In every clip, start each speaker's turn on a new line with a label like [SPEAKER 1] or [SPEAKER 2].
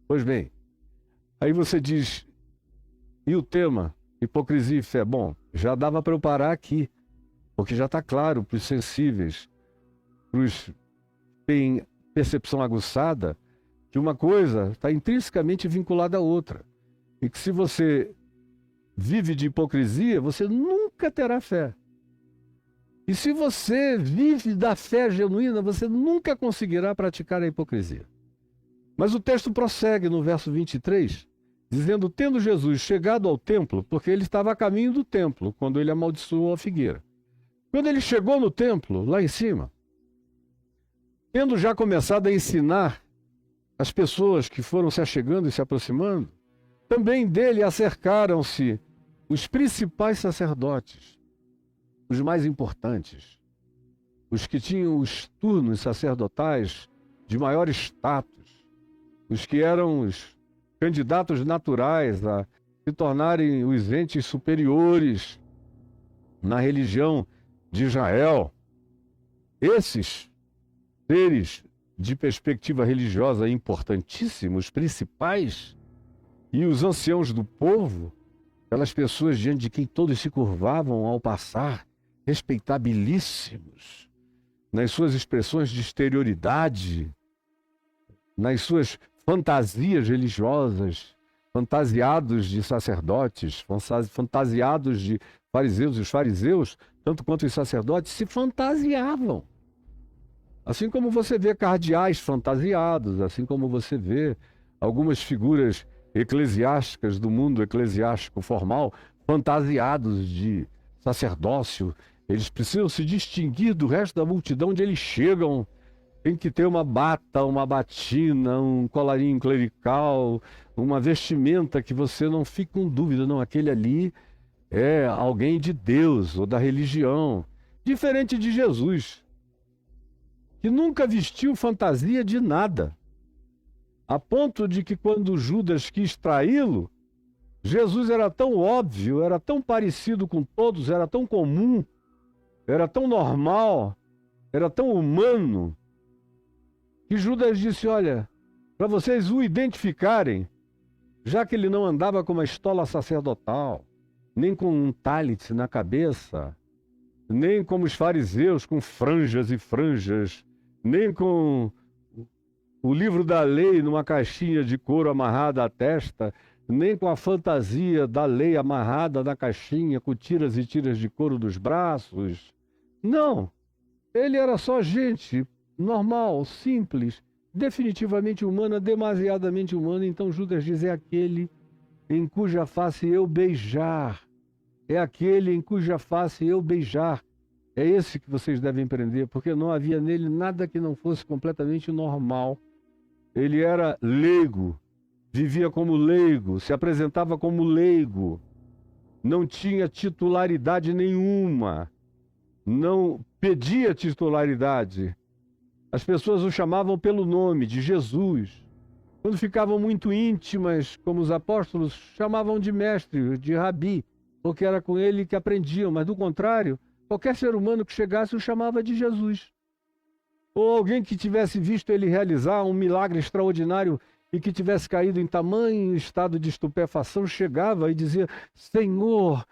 [SPEAKER 1] Pois bem, aí você diz, e o tema, hipocrisia e fé? Bom, já dava para eu parar aqui, porque já está claro para os sensíveis, para os que têm percepção aguçada, que uma coisa está intrinsecamente vinculada à outra. E que se você vive de hipocrisia, você nunca terá fé. E se você vive da fé genuína, você nunca conseguirá praticar a hipocrisia. Mas o texto prossegue no verso 23, dizendo, tendo Jesus chegado ao templo, porque ele estava a caminho do templo, quando ele amaldiçoou a figueira. Quando ele chegou no templo, lá em cima, tendo já começado a ensinar as pessoas que foram se achegando e se aproximando, também dele acercaram-se os principais sacerdotes, os mais importantes, os que tinham os turnos sacerdotais de maior status, os que eram os candidatos naturais a se tornarem os entes superiores na religião de Israel. Esses seres de perspectiva religiosa importantíssimos, principais, e os anciãos do povo, aquelas pessoas diante de quem todos se curvavam ao passar, respeitabilíssimos, nas suas expressões de exterioridade, nas suas fantasias religiosas, fantasiados de sacerdotes, fantasiados de fariseus, e os fariseus, tanto quanto os sacerdotes, se fantasiavam. Assim como você vê cardeais fantasiados, assim como você vê algumas figuras eclesiásticas do mundo eclesiástico formal fantasiados de sacerdócio, eles precisam se distinguir do resto da multidão onde eles chegam. Tem que ter uma bata, uma batina, um colarinho clerical, uma vestimenta que você não fique com dúvida, não, aquele ali é alguém de Deus ou da religião, diferente de Jesus, que nunca vestiu fantasia de nada, a ponto de que quando Judas quis traí-lo, Jesus era tão óbvio, era tão parecido com todos, era tão comum, era tão normal, era tão humano, que Judas disse, olha, para vocês o identificarem, já que ele não andava com uma estola sacerdotal, nem com um talit na cabeça, nem como os fariseus com franjas e franjas, nem com o livro da lei numa caixinha de couro amarrada à testa, nem com a fantasia da lei amarrada na caixinha com tiras e tiras de couro dos braços. Não, ele era só gente normal, simples, definitivamente humana, demasiadamente humana. Então Judas diz, é aquele em cuja face eu beijar. É aquele em cuja face eu beijar. É esse que vocês devem prender, porque não havia nele nada que não fosse completamente normal. Ele era leigo, vivia como leigo, se apresentava como leigo, não tinha titularidade nenhuma, não pedia titularidade. As pessoas o chamavam pelo nome de Jesus. Quando ficavam muito íntimas, como os apóstolos, chamavam de mestre, de rabi, porque era com ele que aprendiam, mas do contrário, qualquer ser humano que chegasse o chamava de Jesus. Ou alguém que tivesse visto ele realizar um milagre extraordinário e que tivesse caído em tamanho estado de estupefação, chegava e dizia, Senhor,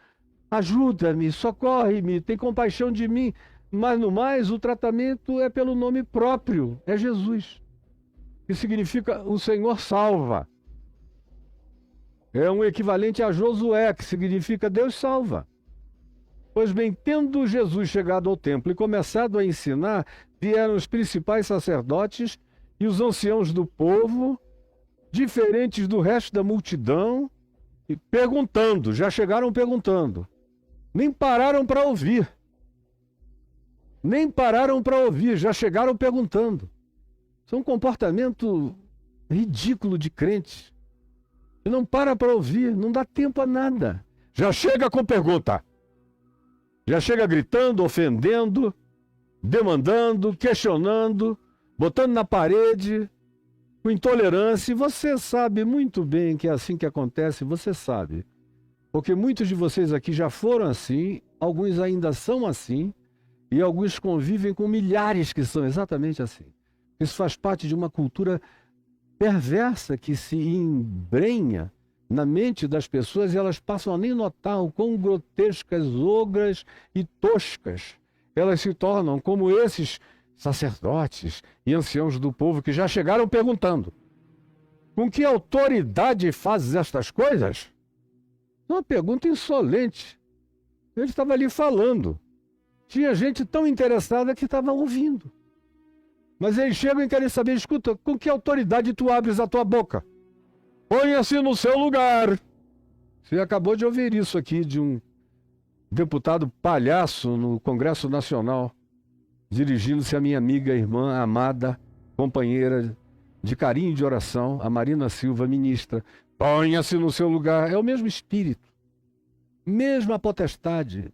[SPEAKER 1] ajuda-me, socorre-me, tem compaixão de mim. Mas no mais, o tratamento é pelo nome próprio, é Jesus, que significa o Senhor salva. É um equivalente a Josué, que significa Deus salva. Pois bem, tendo Jesus chegado ao templo e começado a ensinar, vieram os principais sacerdotes e os anciãos do povo, diferentes do resto da multidão, e perguntando, já chegaram perguntando, nem pararam para ouvir. Nem pararam para ouvir, já chegaram perguntando. Isso é um comportamento ridículo de crente. E não para ouvir, não dá tempo a nada. Já chega com pergunta. Já chega gritando, ofendendo, demandando, questionando, botando na parede, com intolerância. E você sabe muito bem que é assim que acontece, você sabe. Porque muitos de vocês aqui já foram assim, alguns ainda são assim, e alguns convivem com milhares que são exatamente assim. Isso faz parte de uma cultura perversa que se embrenha na mente das pessoas e elas passam a nem notar o quão grotescas, ogras e toscas elas se tornam, como esses sacerdotes e anciãos do povo que já chegaram perguntando: com que autoridade fazes estas coisas? Uma pergunta insolente. Ele estava ali falando. Tinha gente tão interessada que estava ouvindo. Mas eles chegam e querem saber: escuta, com que autoridade tu abres a tua boca? Ponha-se no seu lugar. Você acabou de ouvir isso aqui de um deputado palhaço no Congresso Nacional, dirigindo-se à minha amiga, irmã, amada, companheira de carinho e de oração, a Marina Silva, ministra. Ponha-se no seu lugar. É o mesmo espírito, mesma potestade,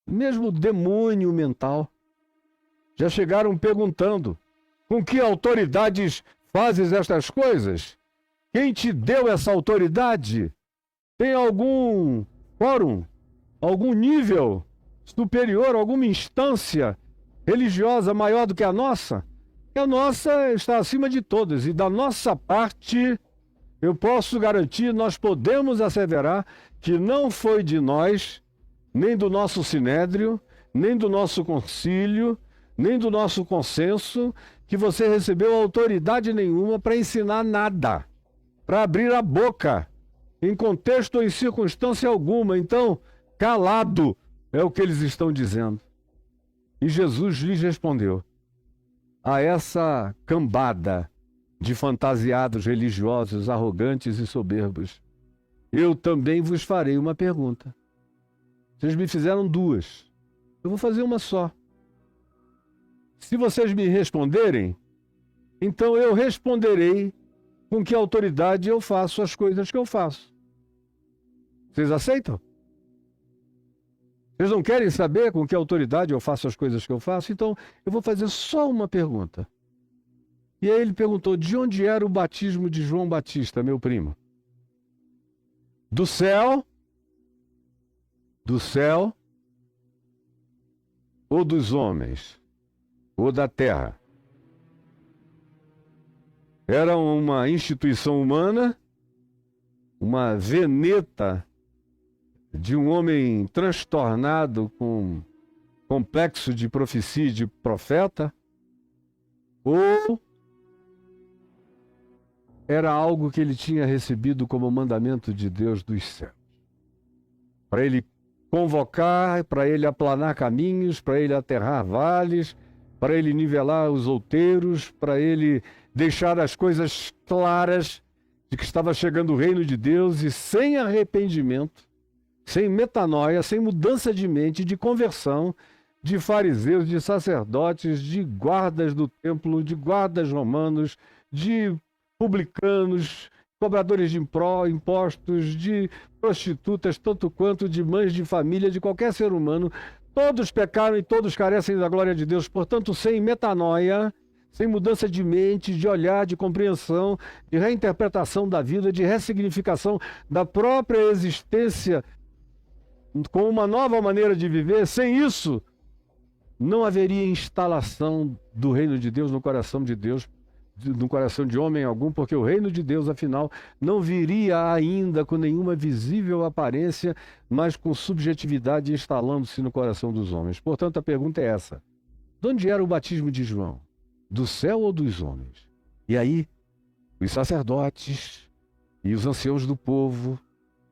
[SPEAKER 1] mesmo demônio mental. Já chegaram perguntando: com que autoridades fazes estas coisas? Quem te deu essa autoridade? Tem algum fórum, algum nível superior, alguma instância religiosa maior do que a nossa? E a nossa está acima de todas. E da nossa parte, eu posso garantir, nós podemos asseverar que não foi de nós, nem do nosso sinédrio, nem do nosso concílio, nem do nosso consenso, que você recebeu autoridade nenhuma para ensinar nada, para abrir a boca, em contexto ou em circunstância alguma. Então, calado é o que eles estão dizendo. E Jesus lhes respondeu a essa cambada de fantasiados religiosos, arrogantes e soberbos: eu também vos farei uma pergunta. Vocês me fizeram duas, eu vou fazer uma só. Se vocês me responderem, então eu responderei com que autoridade eu faço as coisas que eu faço. Vocês aceitam? Vocês não querem saber com que autoridade eu faço as coisas que eu faço? Então eu vou fazer só uma pergunta. E aí ele perguntou: de onde era o batismo de João Batista, meu primo? Do céu? Do céu? Ou dos homens? Ou da terra? Era uma instituição humana, uma veneta de um homem transtornado com complexo de profecia e de profeta? Ou era algo que ele tinha recebido como mandamento de Deus dos céus? Para ele convocar, para ele aplanar caminhos, para ele aterrar vales, para ele nivelar os outeiros, para ele deixar as coisas claras de que estava chegando o reino de Deus, e sem arrependimento, sem metanoia, sem mudança de mente, de conversão, de fariseus, de sacerdotes, de guardas do templo, de guardas romanos, de publicanos, cobradores de impostos, de prostitutas, tanto quanto de mães de família, de qualquer ser humano. Todos pecaram e todos carecem da glória de Deus. Portanto, sem metanoia, sem mudança de mente, de olhar, de compreensão, de reinterpretação da vida, de ressignificação da própria existência com uma nova maneira de viver, sem isso, não haveria instalação do reino de Deus no coração de Deus, no coração de homem algum, porque o reino de Deus, afinal, não viria ainda com nenhuma visível aparência, mas com subjetividade instalando-se no coração dos homens. Portanto, a pergunta é essa: de onde era o batismo de João? Do céu ou dos homens? E aí, os sacerdotes e os anciãos do povo,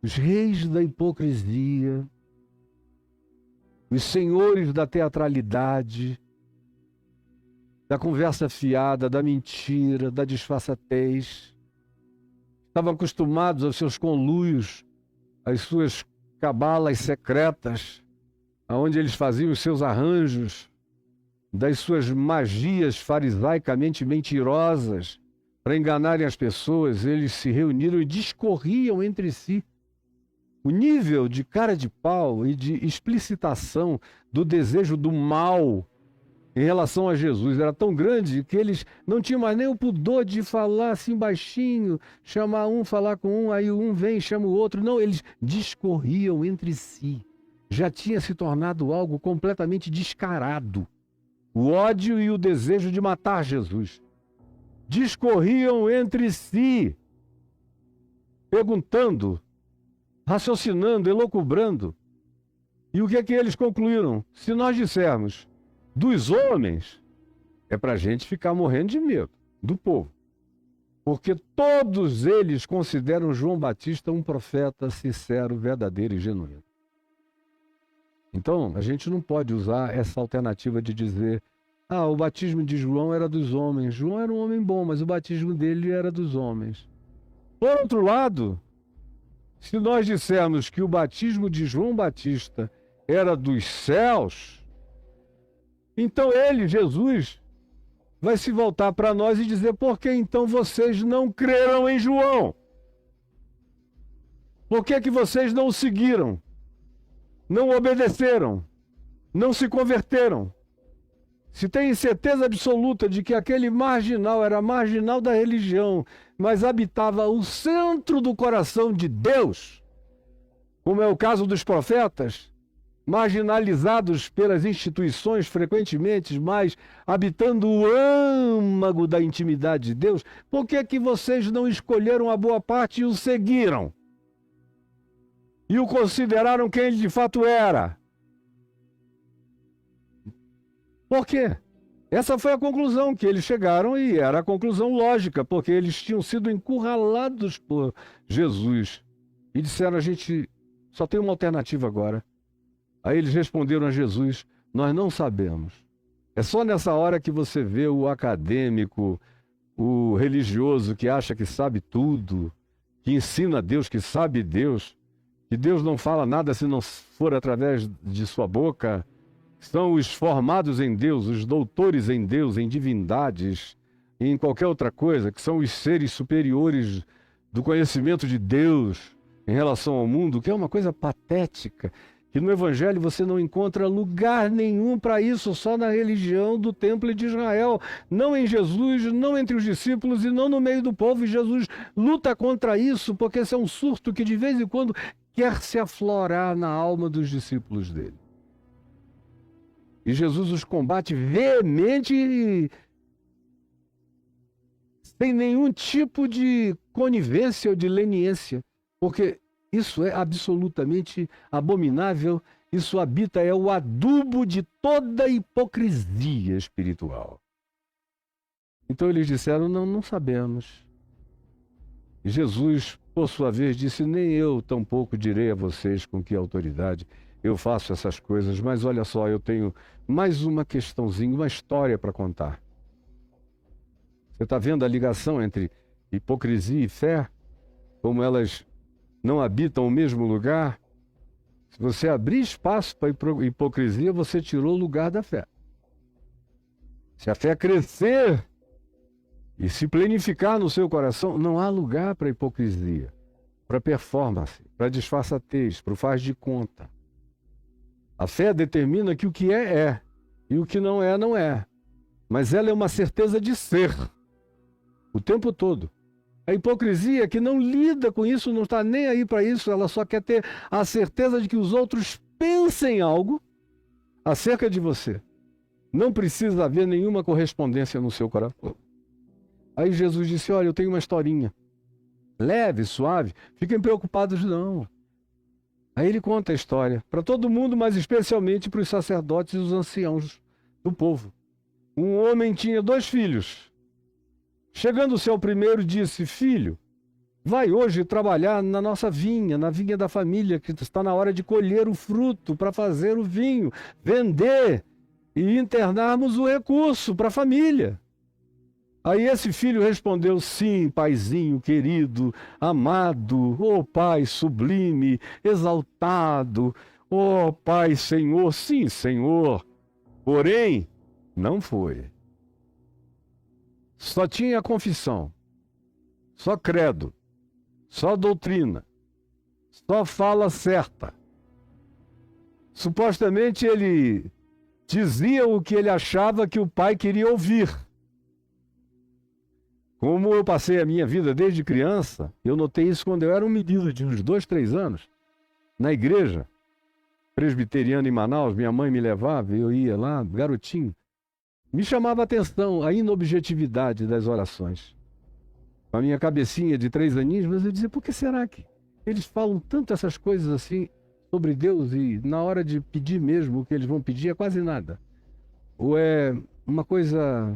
[SPEAKER 1] os reis da hipocrisia, os senhores da teatralidade, da conversa fiada, da mentira, da disfarçatez, estavam acostumados aos seus conluios, às suas cabalas secretas, aonde eles faziam os seus arranjos, das suas magias farisaicamente mentirosas para enganarem as pessoas. Eles se reuniram e discorriam entre si. O nível de cara de pau e de explicitação do desejo do mal em relação a Jesus era tão grande que eles não tinham mais nem o pudor de falar assim baixinho, chamar um, falar com um, aí um vem e chama o outro. Não, eles discorriam entre si. Já tinha se tornado algo completamente descarado. O ódio e o desejo de matar Jesus. discorriam entre si, perguntando, raciocinando, elucubrando. E o que é que eles concluíram? Se nós dissermos dos homens, é para a gente ficar morrendo de medo do povo. Porque todos eles consideram João Batista um profeta sincero, verdadeiro e genuíno. Então, a gente não pode usar essa alternativa de dizer: ah, o batismo de João era dos homens. João era um homem bom, mas o batismo dele era dos homens. Por outro lado, se nós dissermos que o batismo de João Batista era dos céus, então ele, Jesus, vai se voltar para nós e dizer: por que então vocês não creram em João? Por que vocês não o seguiram? Não obedeceram? Não se converteram? Se tem certeza absoluta de que aquele marginal era marginal da religião, mas habitava o centro do coração de Deus, como é o caso dos profetas, marginalizados pelas instituições frequentemente, mas habitando o âmago da intimidade de Deus, por que vocês não escolheram a boa parte e o seguiram? E o consideraram quem ele de fato era? Por quê? Essa foi a conclusão que eles chegaram e era a conclusão lógica, porque eles tinham sido encurralados por Jesus e disseram: a gente só tem uma alternativa agora. Aí eles responderam a Jesus: nós não sabemos. É só nessa hora que você vê o acadêmico, o religioso que acha que sabe tudo, que ensina a Deus, que sabe Deus, que Deus não fala nada se não for através de sua boca. São os formados em Deus, os doutores em Deus, em divindades e em qualquer outra coisa, que são os seres superiores do conhecimento de Deus em relação ao mundo, que é uma coisa patética, que no Evangelho você não encontra lugar nenhum para isso, só na religião do Templo de Israel, não em Jesus, não entre os discípulos e não no meio do povo. E Jesus luta contra isso, porque esse é um surto que de vez em quando quer se aflorar na alma dos discípulos dele. E Jesus os combate veemente e sem nenhum tipo de conivência ou de leniência, porque isso é absolutamente abominável, isso é o adubo de toda hipocrisia espiritual. Então eles disseram: não sabemos. E Jesus, por sua vez, disse: nem eu tampouco direi a vocês com que autoridade eu faço essas coisas, mas olha só, eu tenho mais uma questãozinha, uma história para contar. Você está vendo a ligação entre hipocrisia e fé? Como elas não habitam o mesmo lugar? Se você abrir espaço para hipocrisia, você tirou o lugar da fé. Se a fé crescer e se plenificar no seu coração, não há lugar para hipocrisia, para performance, para disfarçatez, para o faz de conta. A fé determina que o que é, e o que não é, não é. Mas ela é uma certeza de ser, o tempo todo. A hipocrisia que não lida com isso, não está nem aí para isso, ela só quer ter a certeza de que os outros pensem algo acerca de você. Não precisa haver nenhuma correspondência no seu coração. Aí Jesus disse: olha, eu tenho uma historinha. Leve, suave, fiquem preocupados não. Aí ele conta a história para todo mundo, mas especialmente para os sacerdotes e os anciãos do povo. Um homem tinha 2 filhos. Chegando-se ao primeiro, disse: filho, vai hoje trabalhar na nossa vinha, na vinha da família, que está na hora de colher o fruto para fazer o vinho, vender e internarmos o recurso para a família. Aí esse filho respondeu: sim, paizinho querido, amado, ó Pai sublime, exaltado, ó Pai Senhor, sim, Senhor. Porém, não foi. Só tinha confissão, só credo, só doutrina, só fala certa. Supostamente ele dizia o que ele achava que o pai queria ouvir. Como eu passei a minha vida desde criança, eu notei isso quando eu era um menino de uns 2, 3 anos, na igreja presbiteriana em Manaus. Minha mãe me levava, eu ia lá, garotinho. Me chamava a atenção a inobjetividade das orações. Com a minha cabecinha de 3 aninhos, mas eu dizia, por que será que eles falam tanto essas coisas assim sobre Deus e na hora de pedir mesmo o que eles vão pedir é quase nada? Ou é uma coisa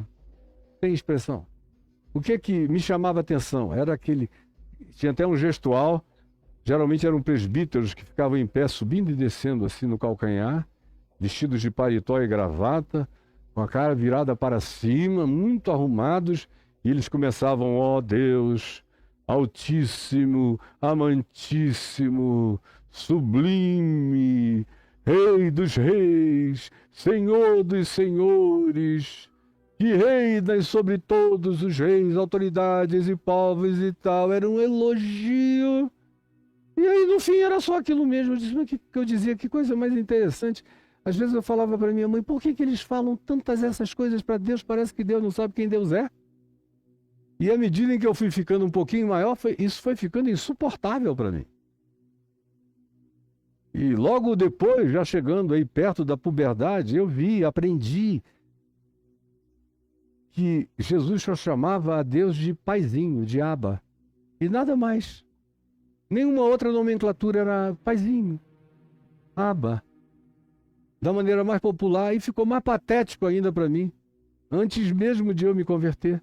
[SPEAKER 1] sem expressão? O que me chamava a atenção? Era aquele... Tinha até um gestual, geralmente eram presbíteros que ficavam em pé, subindo e descendo assim no calcanhar, vestidos de paletó e gravata, com a cara virada para cima, muito arrumados, e eles começavam, ó Deus, Altíssimo, Amantíssimo, Sublime, Rei dos Reis, Senhor dos Senhores, que reinas sobre todos os reis, autoridades e povos e tal. Era um elogio. E aí, no fim, era só aquilo mesmo. Eu dizia, que coisa mais interessante. Às vezes eu falava para minha mãe, por que eles falam tantas essas coisas para Deus? Parece que Deus não sabe quem Deus é. E à medida em que eu fui ficando um pouquinho maior, isso foi ficando insuportável para mim. E logo depois, já chegando aí perto da puberdade, eu aprendi que Jesus só chamava a Deus de paizinho, de Abba, e nada mais. Nenhuma outra nomenclatura era paizinho, Abba, da maneira mais popular, e ficou mais patético ainda para mim, antes mesmo de eu me converter.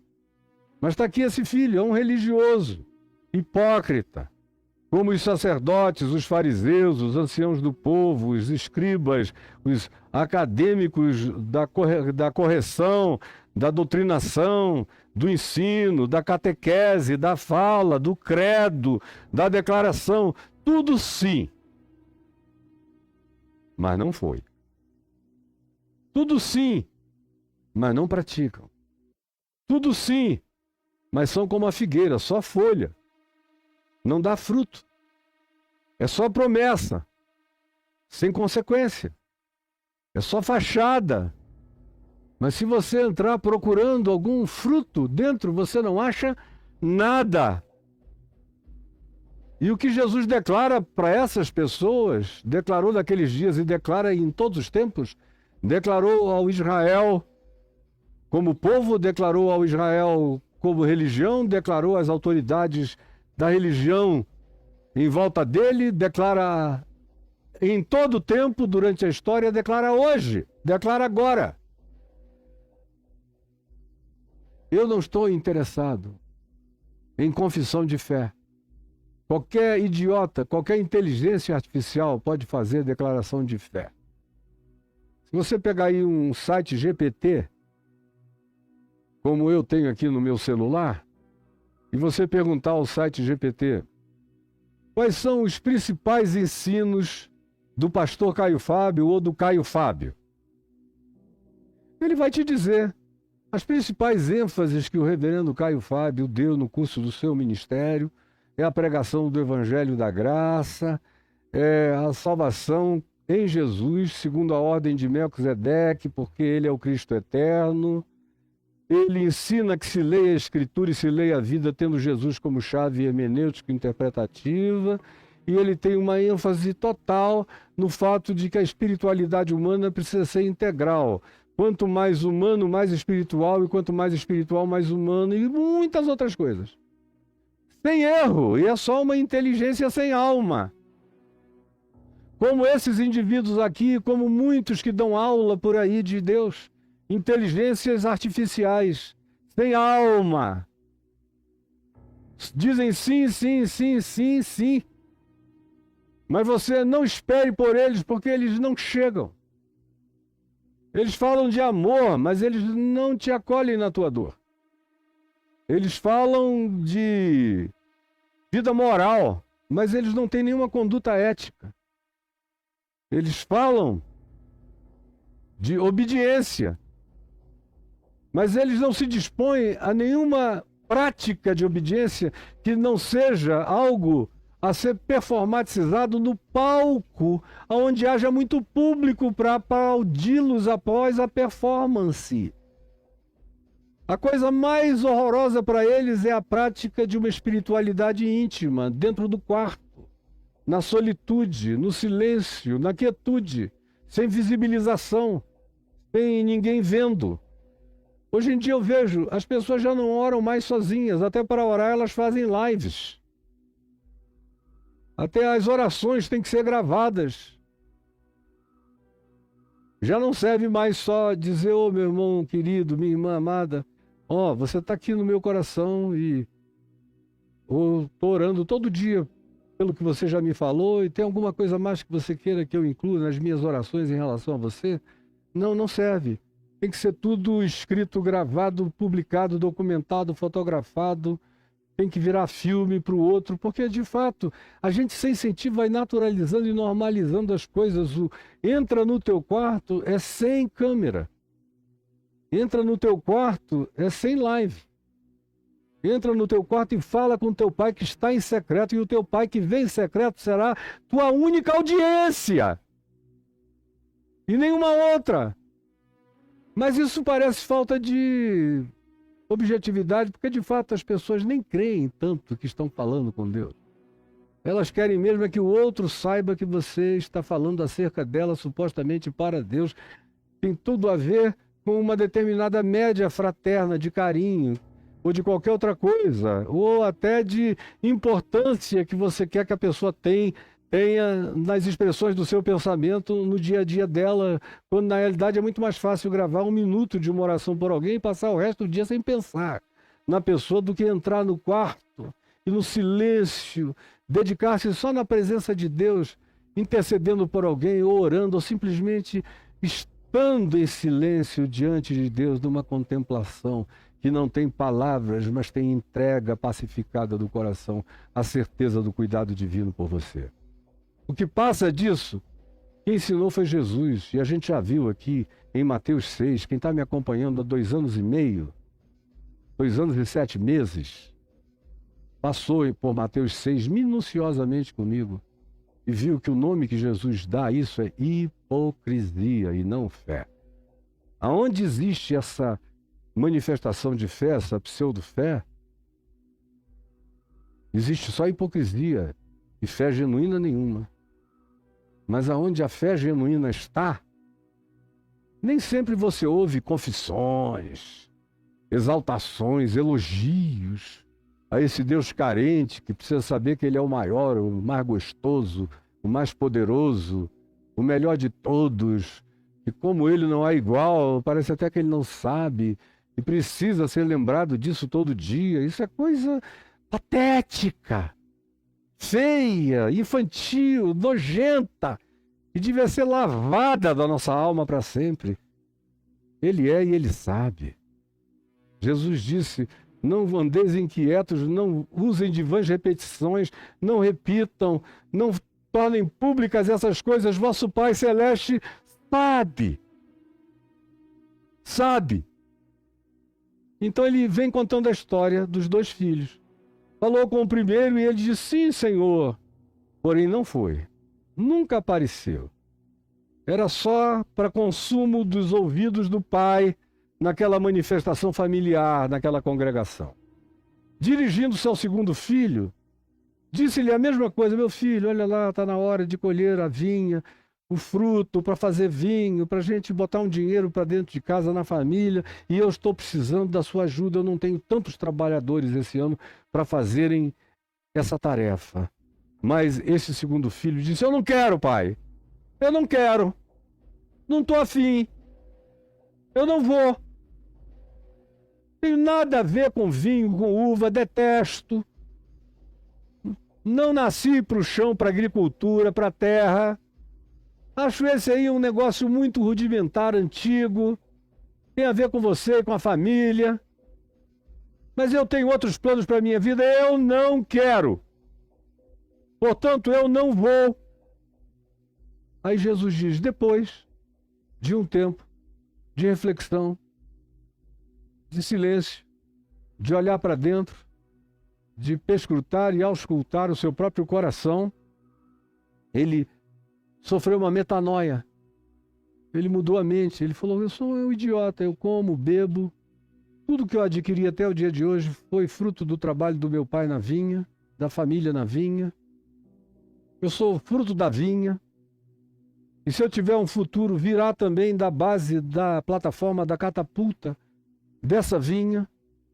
[SPEAKER 1] Mas está aqui esse filho, é um religioso, hipócrita, como os sacerdotes, os fariseus, os anciãos do povo, os escribas, os acadêmicos da correção, da doutrinação, do ensino, da catequese, da fala, do credo, da declaração, tudo sim. Mas não foi. Tudo sim, mas não praticam. Tudo sim, mas são como a figueira, só folha. Não dá fruto. É só promessa, sem consequência. É só fachada. Mas se você entrar procurando algum fruto dentro, você não acha nada. E o que Jesus declara para essas pessoas, declarou naqueles dias e declara em todos os tempos, declarou ao Israel como povo, declarou ao Israel como religião, declarou às autoridades da religião em volta dele, declara em todo o tempo, durante a história, declara hoje, declara agora. Eu não estou interessado em confissão de fé. Qualquer idiota, qualquer inteligência artificial pode fazer declaração de fé. Se você pegar aí um site GPT, como eu tenho aqui no meu celular, e você perguntar ao site GPT quais são os principais ensinos do pastor Caio Fábio ou do Caio Fábio, ele vai te dizer as principais ênfases que o reverendo Caio Fábio deu no curso do seu ministério é a pregação do Evangelho da Graça, é a salvação em Jesus, segundo a ordem de Melquisedeque, porque ele é o Cristo eterno. Ele ensina que se leia a Escritura e se leia a vida tendo Jesus como chave hermenêutica interpretativa, e ele tem uma ênfase total no fato de que a espiritualidade humana precisa ser integral. Quanto mais humano, mais espiritual, e quanto mais espiritual, mais humano, e muitas outras coisas. Sem erro, e é só uma inteligência sem alma. Como esses indivíduos aqui, como muitos que dão aula por aí de Deus, inteligências artificiais, sem alma. Dizem sim, sim, sim, sim, sim. Mas você não espere por eles, porque eles não chegam. Eles falam de amor, mas eles não te acolhem na tua dor. Eles falam de vida moral, mas eles não têm nenhuma conduta ética. Eles falam de obediência, mas eles não se dispõem a nenhuma prática de obediência que não seja algo a ser performatizado no palco, onde haja muito público para aplaudi-los após a performance. A coisa mais horrorosa para eles é a prática de uma espiritualidade íntima, dentro do quarto, na solitude, no silêncio, na quietude, sem visibilização, sem ninguém vendo. Hoje em dia eu vejo, as pessoas já não oram mais sozinhas, até para orar elas fazem lives. Até as orações têm que ser gravadas. Já não serve mais só dizer, ô meu irmão querido, minha irmã amada, ó, você está aqui no meu coração e eu estou orando todo dia pelo que você já me falou e tem alguma coisa mais que você queira que eu inclua nas minhas orações em relação a você? Não, não serve. Tem que ser tudo escrito, gravado, publicado, documentado, fotografado. Tem que virar filme para o outro, porque de fato a gente sem incentivo vai naturalizando e normalizando as coisas. Entra no teu quarto é sem câmera. Entra no teu quarto é sem live. Entra no teu quarto e fala com teu pai que está em secreto, e o teu pai que vem em secreto será tua única audiência. E nenhuma outra. Mas isso parece falta de objetividade, porque de fato as pessoas nem creem tanto que estão falando com Deus. Elas querem mesmo é que o outro saiba que você está falando acerca dela, supostamente para Deus. Tem tudo a ver com uma determinada média fraterna de carinho, ou de qualquer outra coisa, ou até de importância que você quer que a pessoa tenha nas expressões do seu pensamento no dia a dia dela, quando na realidade é muito mais fácil gravar 1 minuto de uma oração por alguém e passar o resto do dia sem pensar na pessoa do que entrar no quarto e no silêncio, dedicar-se só na presença de Deus, intercedendo por alguém, ou orando, ou simplesmente estando em silêncio diante de Deus, numa contemplação que não tem palavras, mas tem entrega pacificada do coração, a certeza do cuidado divino por você. O que passa disso, quem ensinou foi Jesus. E a gente já viu aqui em Mateus 6, quem está me acompanhando há 2 anos e meio, 2 anos e 7 meses, passou por Mateus 6 minuciosamente comigo e viu que o nome que Jesus dá a isso é hipocrisia e não fé. Aonde existe essa manifestação de fé, essa pseudo-fé, existe só hipocrisia e fé genuína nenhuma. Mas aonde a fé genuína está, nem sempre você ouve confissões, exaltações, elogios a esse Deus carente que precisa saber que Ele é o maior, o mais gostoso, o mais poderoso, o melhor de todos, e como Ele não há igual, parece até que Ele não sabe, e precisa ser lembrado disso todo dia. Isso é coisa patética, feia, infantil, nojenta, e devia ser lavada da nossa alma para sempre. Ele é e Ele sabe. Jesus disse, não andeis inquietos, não usem de vãs repetições, não repitam, não tornem públicas essas coisas, vosso Pai Celeste sabe. Sabe. Então ele vem contando a história dos 2 filhos. Falou com o primeiro e ele disse, sim, Senhor. Porém não foi. Nunca apareceu. Era só para consumo dos ouvidos do pai naquela manifestação familiar, naquela congregação. Dirigindo-se ao segundo filho, disse-lhe a mesma coisa, meu filho, olha lá, está na hora de colher a vinha, o fruto para fazer vinho, para a gente botar um dinheiro para dentro de casa, na família, e eu estou precisando da sua ajuda, eu não tenho tantos trabalhadores esse ano para fazerem essa tarefa. Mas esse segundo filho disse, eu não quero, pai, eu não quero, não estou afim, eu não vou, tenho nada a ver com vinho, com uva, detesto, não nasci para o chão, para a agricultura, para a terra. Acho esse aí um negócio muito rudimentar, antigo. Tem a ver com você, com a família. Mas eu tenho outros planos para a minha vida. Eu não quero. Portanto, eu não vou. Aí Jesus diz, depois de um tempo de reflexão, de silêncio, de olhar para dentro, de perscrutar e auscultar o seu próprio coração, ele sofreu uma metanoia. Ele mudou a mente. Ele falou, eu sou um idiota, eu como, bebo. Tudo que eu adquiri até o dia de hoje foi fruto do trabalho do meu pai na vinha, da família na vinha. Eu sou fruto da vinha. E se eu tiver um futuro, virá também da base da plataforma da catapulta, dessa vinha?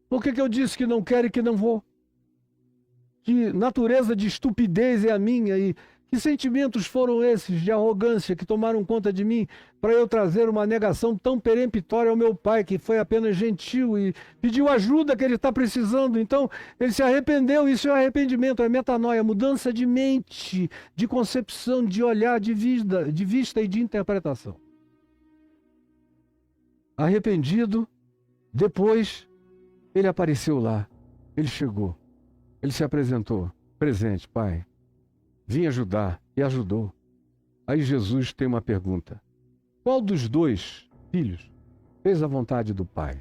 [SPEAKER 1] Por que eu disse que não quero e que não vou? Que natureza de estupidez é a minha e que sentimentos foram esses de arrogância que tomaram conta de mim para eu trazer uma negação tão peremptória ao meu pai, que foi apenas gentil e pediu ajuda que ele está precisando. Então, ele se arrependeu. Isso é arrependimento, é metanoia, mudança de mente, de concepção, de olhar, de vista e de interpretação. Arrependido, depois ele apareceu lá, ele chegou, ele se apresentou. Presente, pai. Vim ajudar, e ajudou. Aí Jesus tem uma pergunta. Qual dos dois filhos fez a vontade do pai?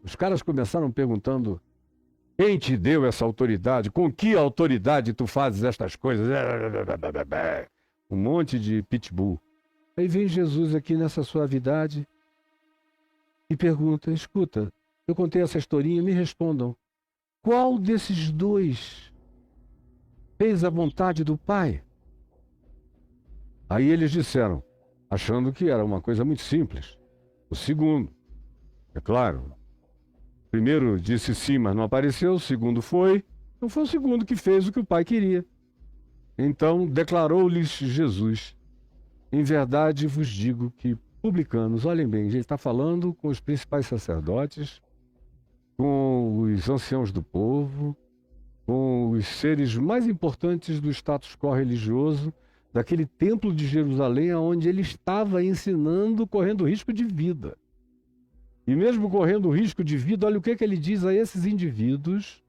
[SPEAKER 1] Os caras começaram perguntando, quem te deu essa autoridade? Com que autoridade tu fazes estas coisas? Um monte de pitbull. Aí vem Jesus aqui nessa suavidade e pergunta, escuta, eu contei essa historinha, me respondam. Qual desses dois fez a vontade do Pai? Aí eles disseram, achando que era uma coisa muito simples. O segundo, é claro. O primeiro disse sim, mas não apareceu. O segundo foi. Não foi o segundo que fez o que o Pai queria. Então declarou-lhes Jesus, em verdade vos digo que publicanos, olhem bem, ele está falando com os principais sacerdotes, com os anciãos do povo, com os seres mais importantes do status quo religioso, daquele templo de Jerusalém, onde ele estava ensinando, correndo risco de vida. E mesmo correndo risco de vida, olha o que ele diz a esses indivíduos.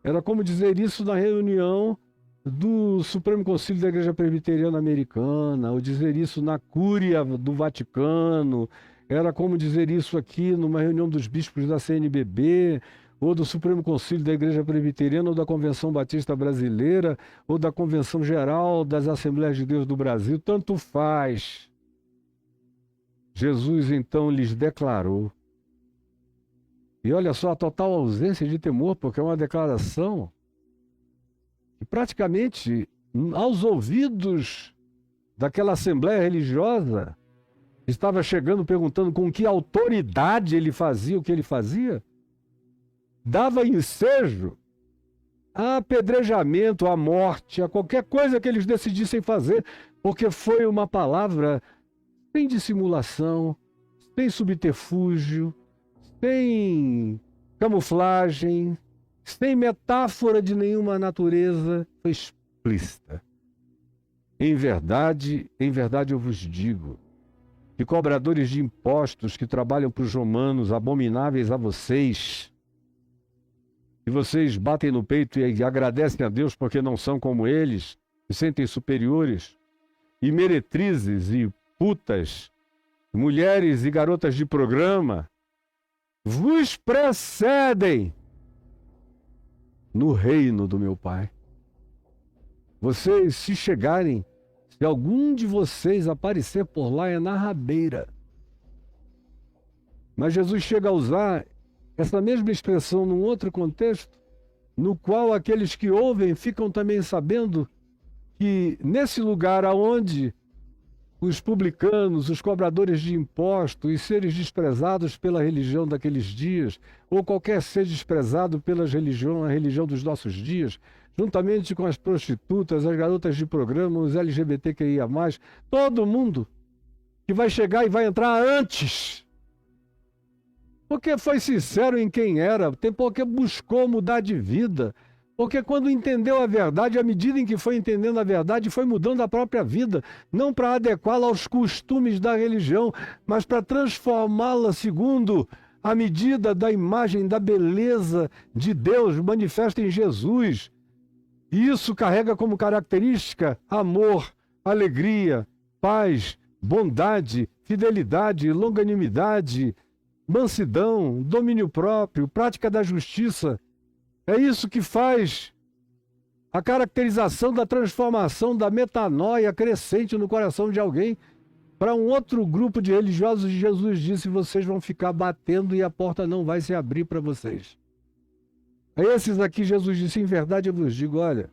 [SPEAKER 1] Era como dizer isso na reunião do Supremo Concílio da Igreja Presbiteriana Americana, ou dizer isso na Cúria do Vaticano, era como dizer isso aqui numa reunião dos bispos da CNBB, ou do Supremo Concílio da Igreja Presbiteriana, ou da Convenção Batista Brasileira, ou da Convenção Geral das Assembleias de Deus do Brasil, tanto faz. Jesus então lhes declarou. E olha só a total ausência de temor, porque é uma declaração que praticamente aos ouvidos daquela assembleia religiosa estava chegando perguntando com que autoridade ele fazia o que ele fazia. Dava ensejo a apedrejamento, à morte, a qualquer coisa que eles decidissem fazer, porque foi uma palavra sem dissimulação, sem subterfúgio, sem camuflagem, sem metáfora de nenhuma natureza, foi explícita. Em verdade eu vos digo que cobradores de impostos que trabalham para os romanos, abomináveis a vocês, e vocês batem no peito e agradecem a Deus porque não são como eles, se sentem superiores, e meretrizes e putas, mulheres e garotas de programa, vos precedem no reino do meu Pai. Vocês, se chegarem, se algum de vocês aparecer por lá, é na rabeira. Mas Jesus chega a usar essa mesma expressão num outro contexto, no qual aqueles que ouvem ficam também sabendo que nesse lugar aonde os publicanos, os cobradores de impostos, os seres desprezados pela religião daqueles dias, ou qualquer ser desprezado pela religião, a religião dos nossos dias, juntamente com as prostitutas, as garotas de programa, os LGBTQIA+, todo mundo que vai chegar e vai entrar antes, porque foi sincero em quem era, porque buscou mudar de vida, porque quando entendeu a verdade, à medida em que foi entendendo a verdade, foi mudando a própria vida, não para adequá-la aos costumes da religião, mas para transformá-la segundo a medida da imagem, da beleza de Deus manifesta em Jesus. E isso carrega como característica amor, alegria, paz, bondade, fidelidade, longanimidade, mansidão, domínio próprio, prática da justiça. É isso que faz a caracterização da transformação, da metanoia crescente no coração de alguém para um outro grupo de religiosos. Jesus disse, vocês vão ficar batendo e a porta não vai se abrir para vocês. A esses aqui Jesus disse, em verdade eu vos digo, olha,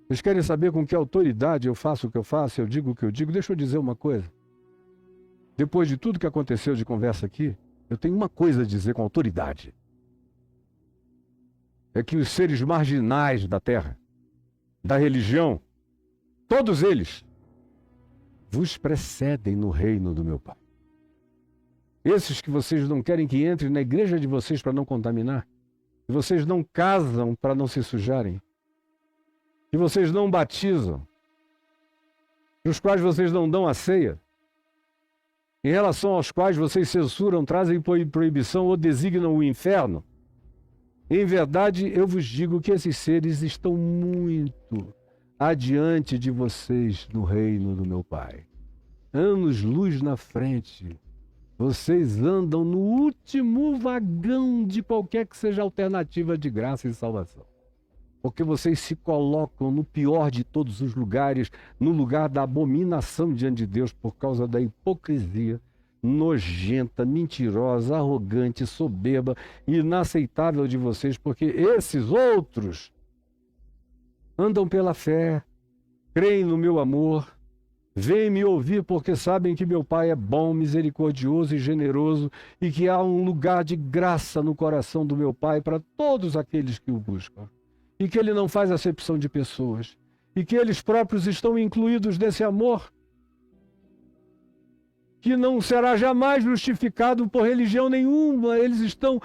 [SPEAKER 1] vocês querem saber com que autoridade eu faço o que eu faço, eu digo o que eu digo? Deixa eu dizer uma coisa. Depois de tudo que aconteceu de conversa aqui, Eu tenho uma coisa a dizer com autoridade. É que os seres marginais da terra, da religião, todos eles, vos precedem no reino do meu Pai. Esses que vocês não querem que entrem na igreja de vocês para não contaminar, que vocês não casam para não se sujarem, que vocês não batizam, os quais vocês não dão a ceia, em relação aos quais vocês censuram, trazem proibição ou designam o inferno. Em verdade, eu vos digo que esses seres estão muito adiante de vocês no reino do meu Pai. Anos-luz na frente. Vocês andam no último vagão de qualquer que seja a alternativa de graça e salvação. Porque vocês se colocam no pior de todos os lugares, no lugar da abominação diante de Deus, por causa da hipocrisia nojenta, mentirosa, arrogante, soberba e inaceitável de vocês, porque esses outros andam pela fé, creem no meu amor, vêm me ouvir porque sabem que meu Pai é bom, misericordioso e generoso e que há um lugar de graça no coração do meu Pai para todos aqueles que o buscam. E que ele não faz acepção de pessoas, e que eles próprios estão incluídos nesse amor, que não será jamais justificado por religião nenhuma. Eles estão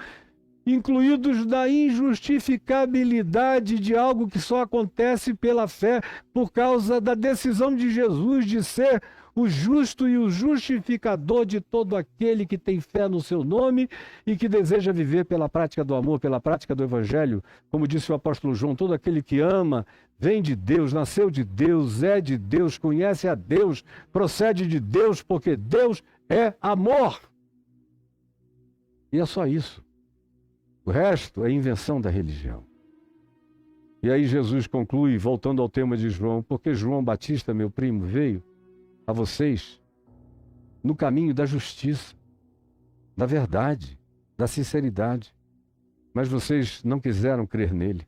[SPEAKER 1] incluídos na injustificabilidade de algo que só acontece pela fé, por causa da decisão de Jesus de ser o justo e o justificador de todo aquele que tem fé no seu nome e que deseja viver pela prática do amor, pela prática do Evangelho. Como disse o apóstolo João, todo aquele que ama vem de Deus, nasceu de Deus, é de Deus, conhece a Deus, procede de Deus, porque Deus é amor. E é só isso. O resto é invenção da religião. E aí Jesus conclui, voltando ao tema de João, porque João Batista, meu primo, veio a vocês no caminho da justiça, da verdade, da sinceridade. Mas vocês não quiseram crer nele.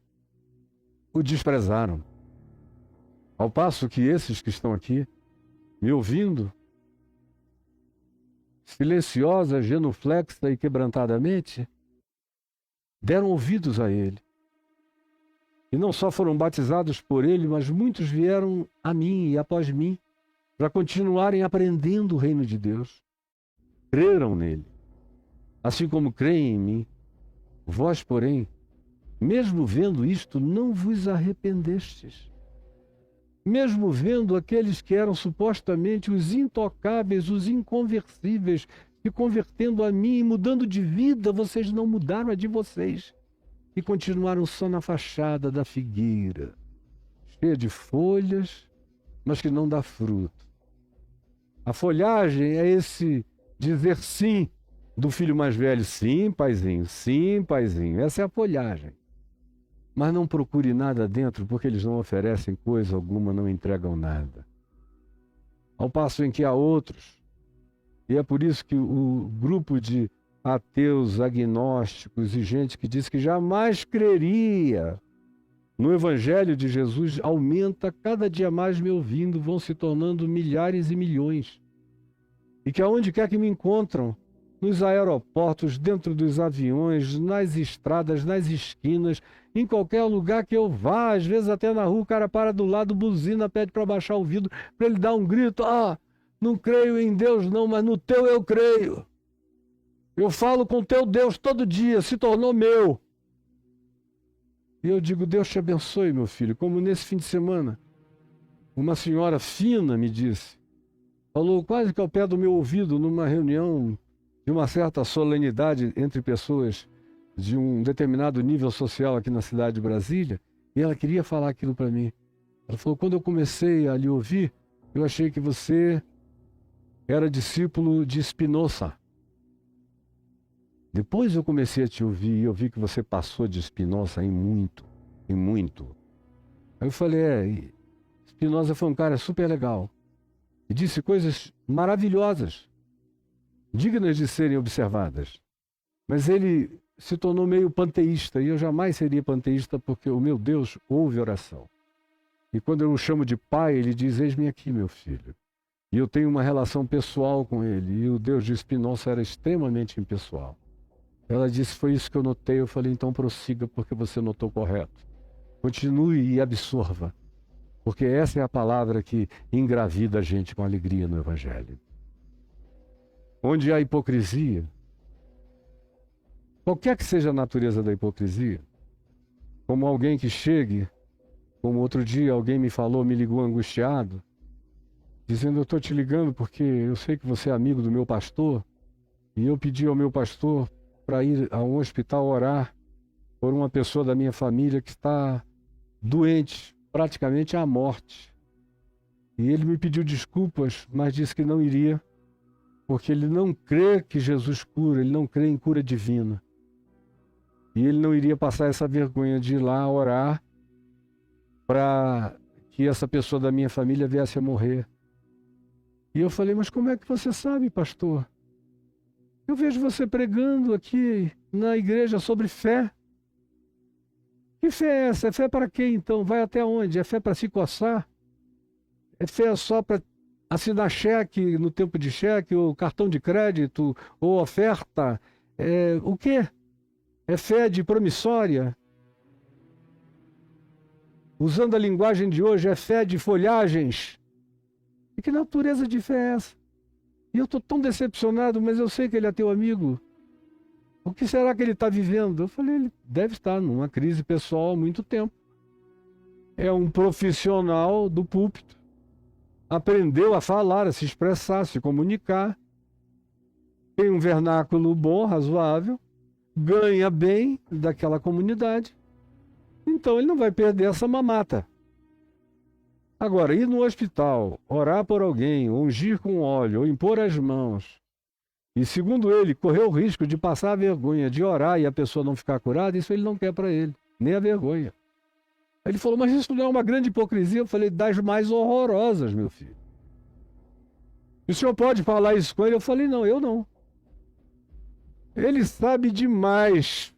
[SPEAKER 1] O desprezaram. Ao passo que esses que estão aqui, me ouvindo, silenciosa, genuflexa e quebrantadamente, deram ouvidos a ele. E não só foram batizados por ele, mas muitos vieram a mim e após mim, para continuarem aprendendo o reino de Deus. Creram nele, assim como creem em mim. Vós, porém, mesmo vendo isto, não vos arrependestes. Mesmo vendo aqueles que eram supostamente os intocáveis, os inconversíveis, se convertendo a mim e mudando de vida, vocês não mudaram a de vocês. E continuaram só na fachada da figueira, cheia de folhas, mas que não dá fruto. A folhagem é esse dizer sim do filho mais velho. Sim, paizinho, sim, paizinho. Essa é a folhagem. Mas não procure nada dentro, porque eles não oferecem coisa alguma, não entregam nada. Ao passo em que há outros, e é por isso que o grupo de ateus, agnósticos e gente que diz que jamais creria no Evangelho de Jesus aumenta cada dia mais me ouvindo, vão se tornando milhares e milhões. E que aonde quer que me encontram, nos aeroportos, dentro dos aviões, nas estradas, nas esquinas, em qualquer lugar que eu vá, às vezes até na rua, o cara para do lado, buzina, pede para baixar o vidro, para ele dar um grito: ah, não creio em Deus não, mas no teu eu creio. Eu falo com o teu Deus todo dia, se tornou meu. E eu digo: Deus te abençoe, meu filho. Como nesse fim de semana, uma senhora fina me disse, falou quase que ao pé do meu ouvido, numa reunião de uma certa solenidade entre pessoas de um determinado nível social aqui na cidade de Brasília, e ela queria falar aquilo para mim. Ela falou: quando eu comecei a lhe ouvir, eu achei que você era discípulo de Spinoza. Depois eu comecei a te ouvir e eu vi que você passou de Spinoza em muito, em muito. Aí eu falei: Spinoza foi um cara super legal e disse coisas maravilhosas, dignas de serem observadas. Mas ele se tornou meio panteísta, e eu jamais seria panteísta, porque o meu Deus ouve oração. E quando eu o chamo de pai, ele diz: eis-me aqui, meu filho. E eu tenho uma relação pessoal com ele. E o Deus de Spinoza era extremamente impessoal. Ela disse, foi isso que eu notei. Eu falei, então prossiga, porque você notou correto. Continue e absorva. Porque essa é a palavra que engravida a gente com alegria no Evangelho. Onde há hipocrisia, qualquer que seja a natureza da hipocrisia, como alguém que chegue, como outro dia alguém me falou, me ligou angustiado, dizendo, eu estou te ligando porque eu sei que você é amigo do meu pastor, e eu pedi ao meu pastor para ir a um hospital orar por uma pessoa da minha família que está doente, praticamente à morte. E ele me pediu desculpas, mas disse que não iria, porque ele não crê que Jesus cura, ele não crê em cura divina. E ele não iria passar essa vergonha de ir lá orar para que essa pessoa da minha família viesse a morrer. E eu falei, mas como é que você sabe, pastor? Eu vejo você pregando aqui na igreja sobre fé. Que fé é essa? É fé para quê, então? Vai até onde? É fé para se coçar? É fé só para assinar cheque no tempo de cheque, ou cartão de crédito, ou oferta? O quê? É fé de promissória? Usando a linguagem de hoje, é fé de folhagens? E que natureza de fé é essa? E eu estou tão decepcionado, mas eu sei que ele é teu amigo. O que será que ele está vivendo? Eu falei, ele deve estar numa crise pessoal há muito tempo. É um profissional do púlpito. Aprendeu a falar, a se expressar, a se comunicar. Tem um vernáculo bom, razoável. Ganha bem daquela comunidade. Então ele não vai perder essa mamata. Agora, ir no hospital, orar por alguém, ungir com óleo, ou impor as mãos, e segundo ele, correr o risco de passar a vergonha de orar e a pessoa não ficar curada, isso ele não quer para ele, nem a vergonha. Ele falou, mas isso não é uma grande hipocrisia? Eu falei, das mais horrorosas, meu filho. E o senhor pode falar isso com ele? Eu falei, não, eu não. Ele sabe demais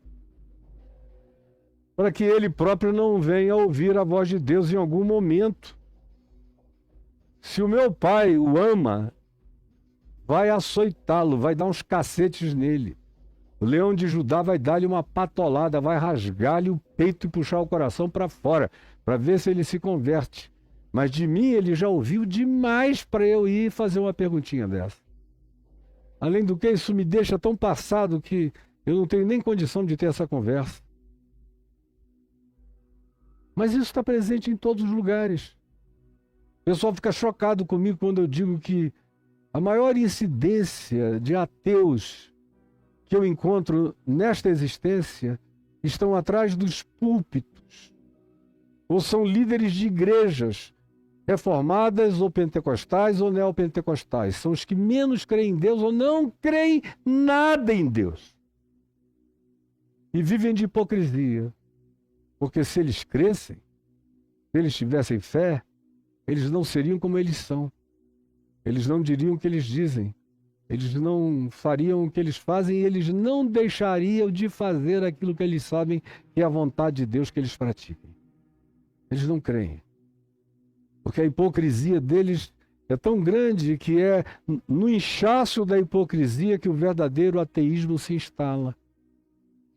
[SPEAKER 1] para que ele próprio não venha ouvir a voz de Deus em algum momento. Se o meu pai o ama, vai açoitá-lo, vai dar uns cacetes nele. O leão de Judá vai dar-lhe uma patolada, vai rasgar-lhe o peito e puxar o coração para fora, para ver se ele se converte. Mas de mim ele já ouviu demais para eu ir fazer uma perguntinha dessa. Além do que, isso me deixa tão passado que eu não tenho nem condição de ter essa conversa. Mas isso está presente em todos os lugares. O pessoal fica chocado comigo quando eu digo que a maior incidência de ateus que eu encontro nesta existência estão atrás dos púlpitos, ou são líderes de igrejas reformadas, ou pentecostais, ou neopentecostais. São os que menos creem em Deus ou não creem nada em Deus. E vivem de hipocrisia. Porque se eles crescem, se eles tivessem fé, eles não seriam como eles são. Eles não diriam o que eles dizem. Eles não fariam o que eles fazem e eles não deixariam de fazer aquilo que eles sabem que é a vontade de Deus que eles pratiquem. Eles não creem. Porque a hipocrisia deles é tão grande que é no inchaço da hipocrisia que o verdadeiro ateísmo se instala.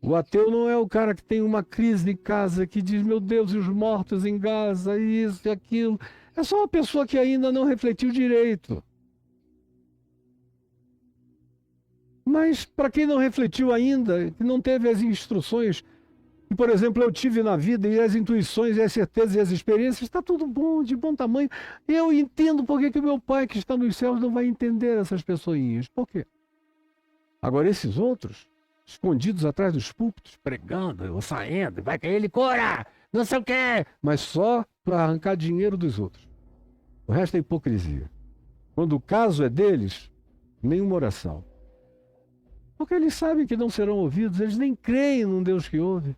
[SPEAKER 1] O ateu não é o cara que tem uma crise em casa, que diz, meu Deus, e os mortos em Gaza, isso e aquilo. É só uma pessoa que ainda não refletiu direito. Mas para quem não refletiu ainda, que não teve as instruções, que, por exemplo, eu tive na vida, e as intuições, e as certezas, e as experiências, está tudo bom, de bom tamanho. Eu entendo por que o meu pai, que está nos céus, não vai entender essas pessoinhas. Por quê? Agora, esses outros, escondidos atrás dos púlpitos, pregando, ou saindo, vai que ele cura, não sei o quê, mas só para arrancar dinheiro dos outros. O resto é hipocrisia. Quando o caso é deles, nenhuma oração. Porque eles sabem que não serão ouvidos, eles nem creem num Deus que ouve.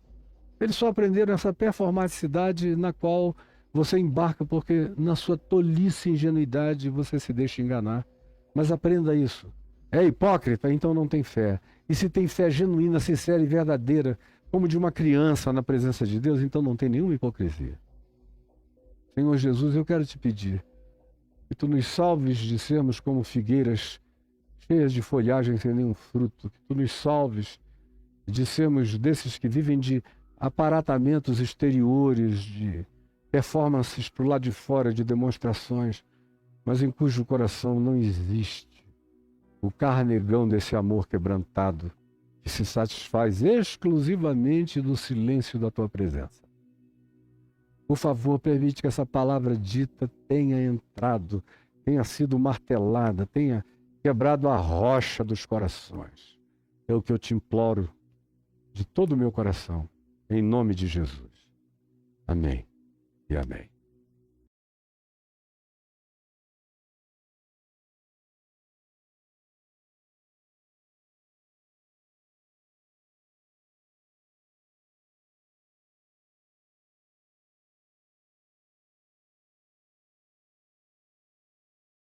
[SPEAKER 1] Eles só aprenderam essa performaticidade na qual você embarca, porque na sua tolice e ingenuidade você se deixa enganar. Mas aprenda isso. É hipócrita, então não tem fé. E se tem fé genuína, sincera e verdadeira, como de uma criança na presença de Deus, então não tem nenhuma hipocrisia. Senhor Jesus, eu quero te pedir Que tu nos salves de sermos como figueiras cheias de folhagem sem nenhum fruto. Que tu nos salves de sermos desses que vivem de aparatamentos exteriores, de performances para o lado de fora, de demonstrações, mas em cujo coração não existe o carnegão desse amor quebrantado que se satisfaz exclusivamente do silêncio da tua presença. Por favor, permite que essa palavra dita tenha entrado, tenha sido martelada, tenha quebrado a rocha dos corações. É o que eu te imploro de todo o meu coração, em nome de Jesus. Amém e amém.